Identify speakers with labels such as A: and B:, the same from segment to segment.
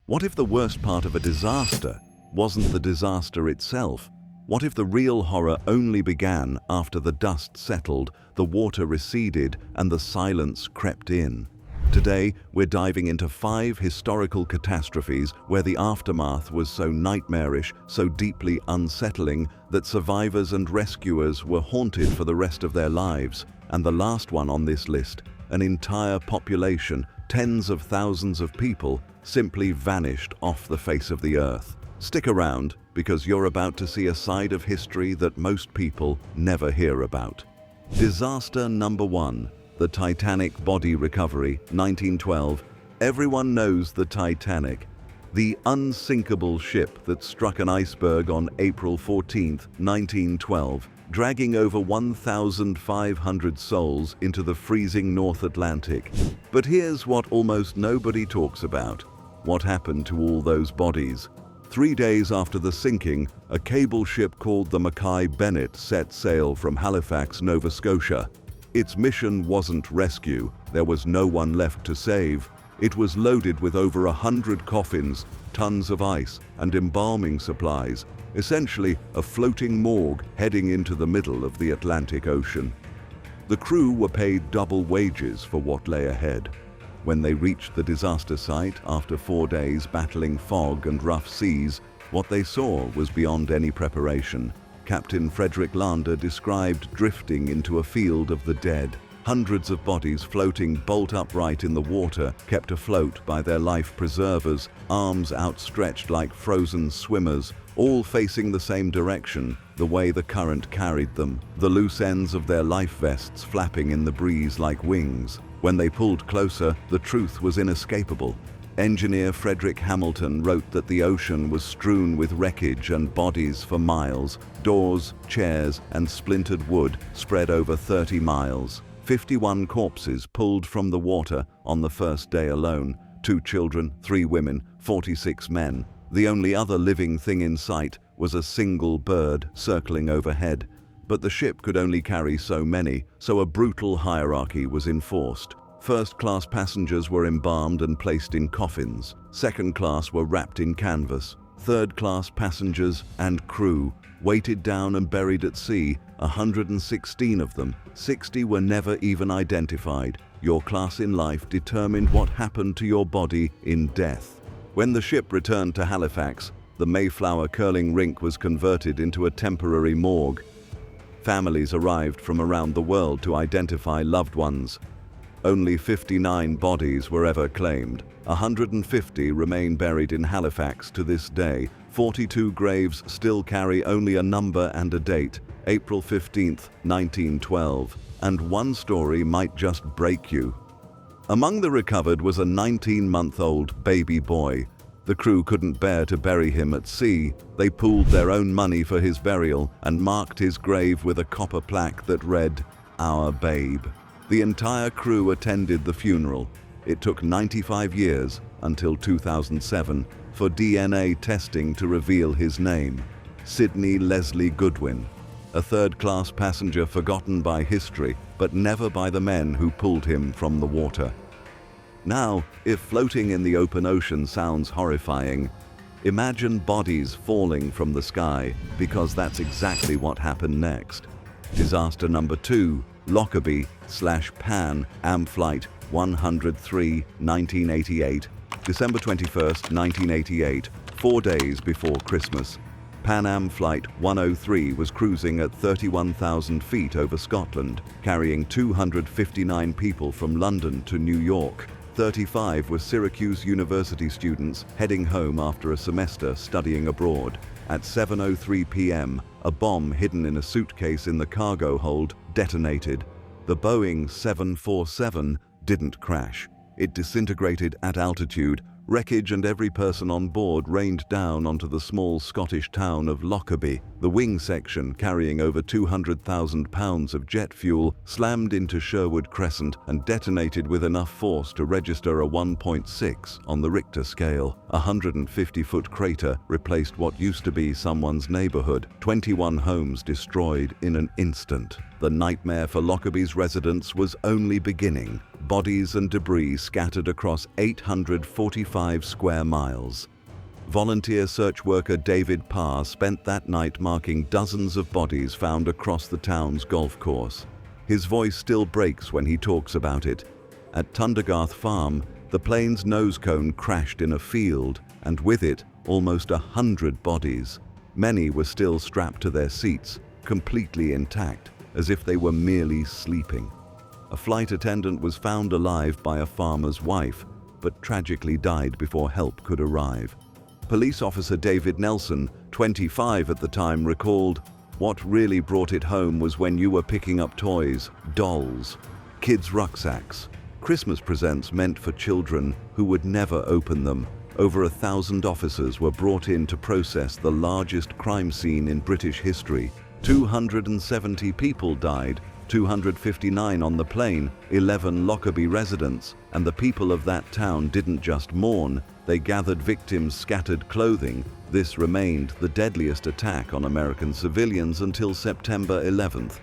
A: What if the worst part of a disaster wasn't the disaster itself? What if the real horror only began after the dust settled, the water receded, and the silence crept in? Today, we're diving into 5 historical catastrophes where the aftermath was so nightmarish, so deeply unsettling, that survivors and rescuers were haunted for the rest of their lives. And the last one on this list, an entire population, tens of thousands of people, simply vanished off the face of the earth. Stick around, because you're about to see a side of history that most people never hear about. Disaster number 1. The Titanic body recovery, 1912. Everyone knows the Titanic, the unsinkable ship that struck an iceberg on April 14, 1912, dragging over 1,500 souls into the freezing North Atlantic. But here's what almost nobody talks about. What happened to all those bodies? 3 days after the sinking, a cable ship called the Mackay Bennett set sail from Halifax, Nova Scotia. Its mission wasn't rescue. There was no one left to save. It was loaded with over 100 coffins, tons of ice, and embalming supplies, essentially a floating morgue heading into the middle of the Atlantic Ocean. The crew were paid double wages for what lay ahead. When they reached the disaster site after 4 days battling fog and rough seas, what they saw was beyond any preparation. Captain Frederick Lander described drifting into a field of the dead. Hundreds of bodies floating bolt upright in the water, kept afloat by their life preservers, arms outstretched like frozen swimmers, all facing the same direction, the way the current carried them, the loose ends of their life vests flapping in the breeze like wings. When they pulled closer, the truth was inescapable. Engineer Frederick Hamilton wrote that the ocean was strewn with wreckage and bodies for miles. Doors, chairs, and splintered wood spread over 30 miles. 51 corpses pulled from the water on the first day alone. 2 children, 3 women, 46 men. The only other living thing in sight was a single bird circling overhead. But the ship could only carry so many, so a brutal hierarchy was enforced. First-class passengers were embalmed and placed in coffins. Second class were wrapped in canvas. Third-class passengers and crew weighted down and buried at sea, 116 of them. 60 were never even identified. Your class in life determined what happened to your body in death. When the ship returned to Halifax, the Mayflower curling rink was converted into a temporary morgue. Families arrived from around the world to identify loved ones. Only 59 bodies were ever claimed. 150 remain buried in Halifax to this day. 42 graves still carry only a number and a date, April 15, 1912. And one story might just break you. Among the recovered was a 19-month-old baby boy. The crew couldn't bear to bury him at sea. They pooled their own money for his burial and marked his grave with a copper plaque that read, "Our Babe." The entire crew attended the funeral. It took 95 years, until 2007, for DNA testing to reveal his name, Sidney Leslie Goodwin, a third-class passenger forgotten by history, but never by the men who pulled him from the water. Now, if floating in the open ocean sounds horrifying, imagine bodies falling from the sky, because that's exactly what happened next. Disaster number 2, Lockerbie/Pan Am Flight 103, 1988, December 21, 1988, 4 days before Christmas. Pan Am Flight 103 was cruising at 31,000 feet over Scotland, carrying 259 people from London to New York. 35 were Syracuse University students heading home after a semester studying abroad. At 7:03 p.m., a bomb hidden in a suitcase in the cargo hold detonated. The Boeing 747 didn't crash. It disintegrated at altitude. Wreckage and every person on board rained down onto the small Scottish town of Lockerbie. The wing section, carrying over 200,000 pounds of jet fuel, slammed into Sherwood Crescent and detonated with enough force to register a 1.6 on the Richter scale. A 150-foot crater replaced what used to be someone's neighborhood. 21 homes destroyed in an instant. The nightmare for Lockerbie's residents was only beginning. bodies and debris scattered across 845 square miles. Volunteer search worker David Parr spent that night marking dozens of bodies found across the town's golf course. His voice still breaks when he talks about it. At Tundergarth Farm, the plane's nose cone crashed in a field, and with it, almost 100 bodies. Many were still strapped to their seats, completely intact, as if they were merely sleeping. A flight attendant was found alive by a farmer's wife, but tragically died before help could arrive. Police officer David Nelson, 25 at the time, recalled, "What really brought it home was when you were picking up toys, dolls, kids' rucksacks, Christmas presents meant for children who would never open them." Over 1,000 officers were brought in to process the largest crime scene in British history. 270 people died, 259 on the plane, 11 Lockerbie residents, and the people of that town didn't just mourn, they gathered victims' scattered clothing. This remained the deadliest attack on American civilians until September 11th.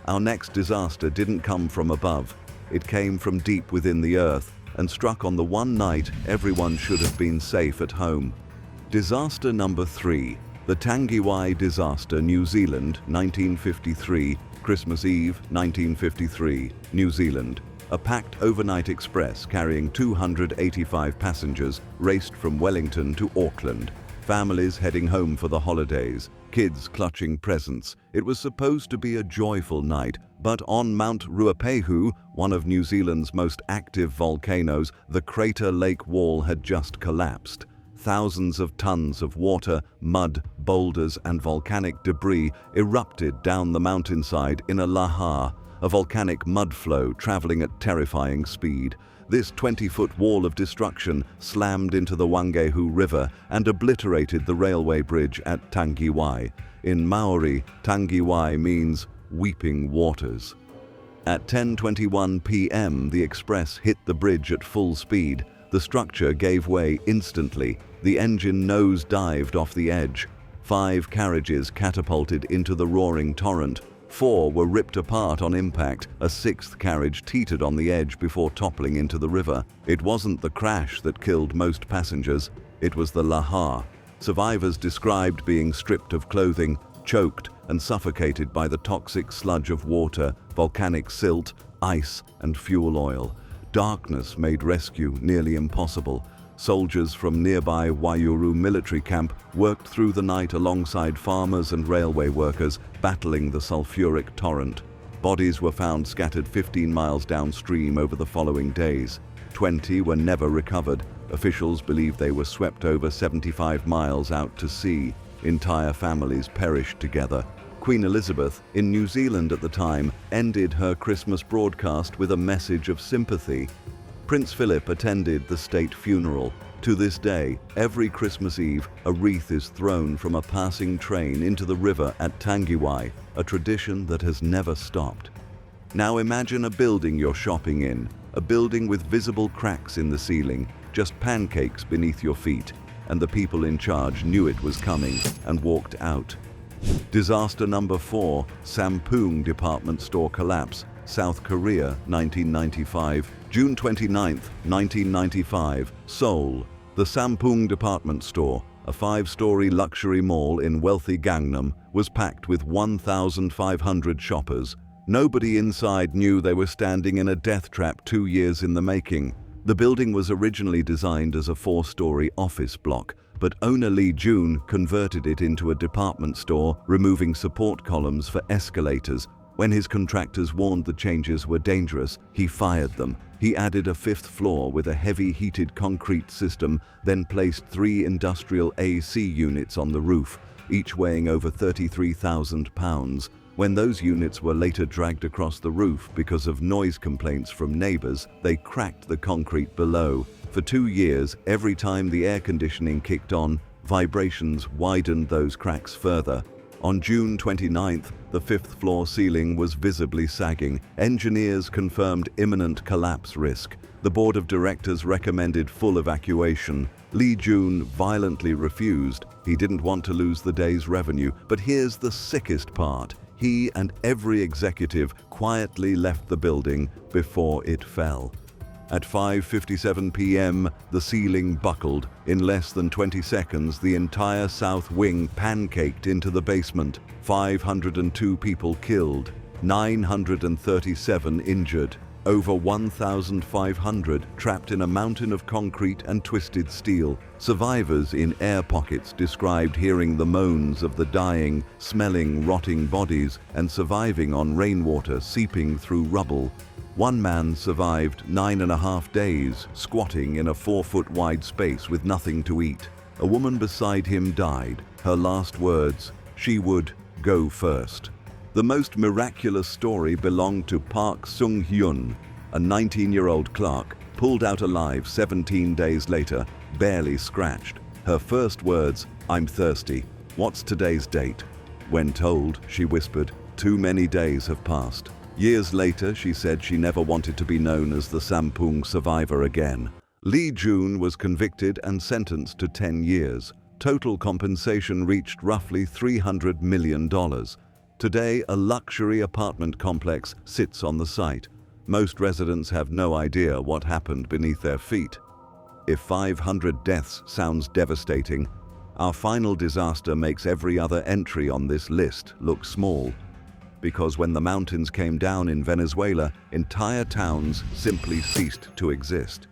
A: Our next disaster didn't come from above. It came from deep within the earth and struck on the one night everyone should have been safe at home. Disaster number 3. The Tangiwai Disaster, New Zealand, 1953, Christmas Eve, 1953, New Zealand. A packed overnight express carrying 285 passengers raced from Wellington to Auckland. Families heading home for the holidays, kids clutching presents. It was supposed to be a joyful night, but on Mount Ruapehu, one of New Zealand's most active volcanoes, the crater lake wall had just collapsed. Thousands of tons of water, mud, boulders, and volcanic debris erupted down the mountainside in a lahar, a volcanic mud flow traveling at terrifying speed. This 20-foot wall of destruction slammed into the Wangehu River and obliterated the railway bridge at Tangiwai. In Maori, Tangiwai means weeping waters. At 10:21 p.m., the express hit the bridge at full speed. The structure gave way instantly. The engine nose-dived off the edge. 5 carriages catapulted into the roaring torrent. 4 were ripped apart on impact. A 6th carriage teetered on the edge before toppling into the river. It wasn't the crash that killed most passengers. It was the lahar. Survivors described being stripped of clothing, choked and suffocated by the toxic sludge of water, volcanic silt, ice, and fuel oil. Darkness made rescue nearly impossible. Soldiers from nearby Waiouru military camp worked through the night alongside farmers and railway workers, battling the sulfuric torrent. Bodies were found scattered 15 miles downstream over the following days. 20 were never recovered. Officials believe they were swept over 75 miles out to sea. Entire families perished together. Queen Elizabeth, in New Zealand at the time, ended her Christmas broadcast with a message of sympathy. Prince Philip attended the state funeral. To this day, every Christmas Eve, a wreath is thrown from a passing train into the river at Tangiwai, a tradition that has never stopped. Now imagine a building you're shopping in, a building with visible cracks in the ceiling, just pancakes beneath your feet, and the people in charge knew it was coming and walked out. Disaster number 4, Sampoong department store collapse, South Korea, 1995. June 29, 1995, Seoul. The Sampoong department store, a 5-story luxury mall in wealthy Gangnam, was packed with 1,500 shoppers. Nobody inside knew they were standing in a death trap 2 years in the making. The building was originally designed as a 4-story office block, but owner Lee Jun converted it into a department store, removing support columns for escalators. When his contractors warned the changes were dangerous, he fired them. He added a 5th floor with a heavy heated concrete system, then placed 3 industrial AC units on the roof, each weighing over 33,000 pounds. When those units were later dragged across the roof because of noise complaints from neighbors, they cracked the concrete below. For 2 years, every time the air conditioning kicked on, vibrations widened those cracks further. On June 29th, the 5th floor ceiling was visibly sagging. Engineers confirmed imminent collapse risk. The board of directors recommended full evacuation. Lee Jun violently refused. He didn't want to lose the day's revenue. But here's the sickest part. He and every executive quietly left the building before it fell. At 5:57 p.m., the ceiling buckled. In less than 20 seconds, the entire south wing pancaked into the basement. 502 people killed, 937 injured, over 1,500 trapped in a mountain of concrete and twisted steel. Survivors in air pockets described hearing the moans of the dying, smelling rotting bodies, and surviving on rainwater seeping through rubble. One man survived 9.5 days, squatting in a 4-foot wide space with nothing to eat. A woman beside him died. Her last words, she would go first. The most miraculous story belonged to Park Sung-hyun, a 19-year-old clerk, pulled out alive 17 days later, barely scratched. Her first words, "I'm thirsty. What's today's date?" When told, she whispered, "Too many days have passed." Years later, she said she never wanted to be known as the Sampung survivor again. Lee Jun was convicted and sentenced to 10 years. Total compensation reached roughly $300 million. Today, a luxury apartment complex sits on the site. Most residents have no idea what happened beneath their feet. If 500 deaths sounds devastating, our final disaster makes every other entry on this list look small. Because when the mountains came down in Venezuela, entire towns simply ceased to exist.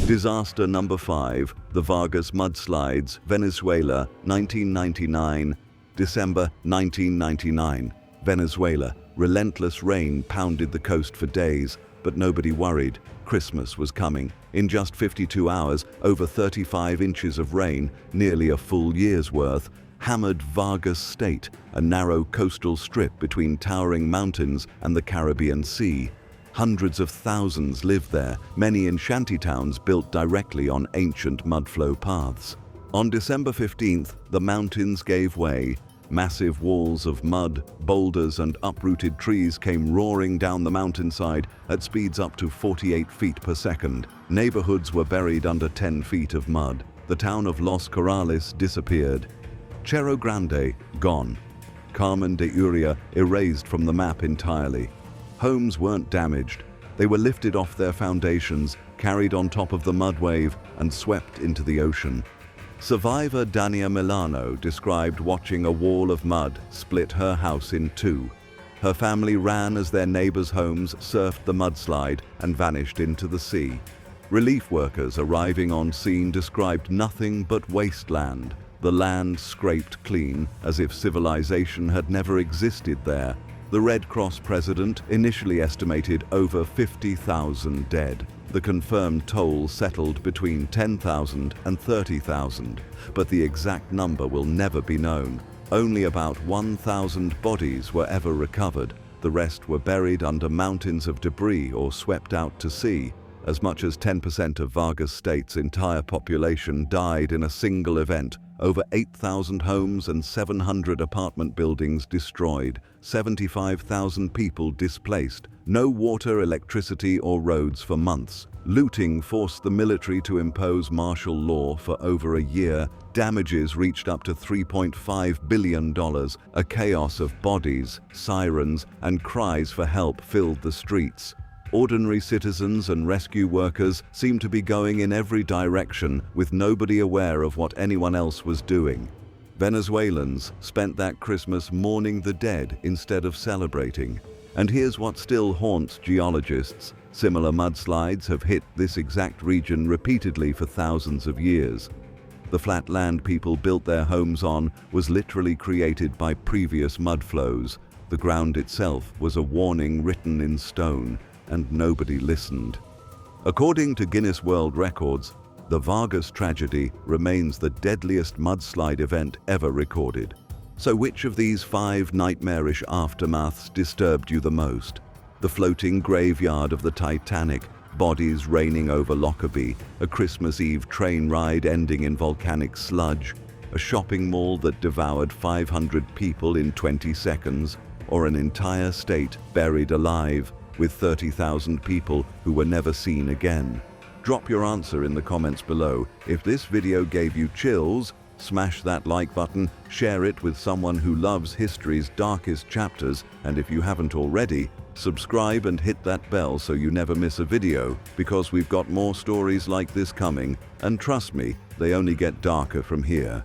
A: Disaster number 5, the Vargas mudslides, Venezuela, 1999. December 1999. Venezuela. Relentless rain pounded the coast for days, but nobody worried. Christmas was coming. In just 52 hours, over 35 inches of rain, nearly a full year's worth, hammered Vargas State, a narrow coastal strip between towering mountains and the Caribbean Sea. Hundreds of thousands lived there, many in shantytowns built directly on ancient mudflow paths. On December 15th, the mountains gave way. Massive walls of mud, boulders, and uprooted trees came roaring down the mountainside at speeds up to 48 feet per second. Neighborhoods were buried under 10 feet of mud. The town of Los Corrales disappeared. Cerro Grande, gone. Carmen de Uria erased from the map entirely. Homes weren't damaged. They were lifted off their foundations, carried on top of the mud wave, and swept into the ocean. Survivor Dania Milano described watching a wall of mud split her house in two. Her family ran as their neighbors' homes surfed the mudslide and vanished into the sea. Relief workers arriving on scene described nothing but wasteland. The land scraped clean, as if civilization had never existed there. The Red Cross president initially estimated over 50,000 dead. The confirmed toll settled between 10,000 and 30,000, but the exact number will never be known. Only about 1,000 bodies were ever recovered. The rest were buried under mountains of debris or swept out to sea. As much as 10% of Vargas State's entire population died in a single event. Over 8,000 homes and 700 apartment buildings destroyed, 75,000 people displaced, no water, electricity, or roads for months. Looting forced the military to impose martial law for over a year. Damages reached up to $3.5 billion. A chaos of bodies, sirens, and cries for help filled the streets. Ordinary citizens and rescue workers seemed to be going in every direction, with nobody aware of what anyone else was doing. Venezuelans spent that Christmas mourning the dead instead of celebrating. And here's what still haunts geologists. Similar mudslides have hit this exact region repeatedly for thousands of years. The flat land people built their homes on was literally created by previous mudflows. The ground itself was a warning written in stone, and nobody listened. According to Guinness World Records, the Vargas tragedy remains the deadliest mudslide event ever recorded. So which of these 5 nightmarish aftermaths disturbed you the most? The floating graveyard of the Titanic, bodies raining over Lockerbie, a Christmas Eve train ride ending in volcanic sludge, a shopping mall that devoured 500 people in 20 seconds, or an entire state buried alive with 30,000 people who were never seen again? Drop your answer in the comments below. If this video gave you chills, Smash that like button, share it with someone who loves history's darkest chapters, and if you haven't already, subscribe and hit that bell so you never miss a video, because we've got more stories like this coming, and trust me, they only get darker from here.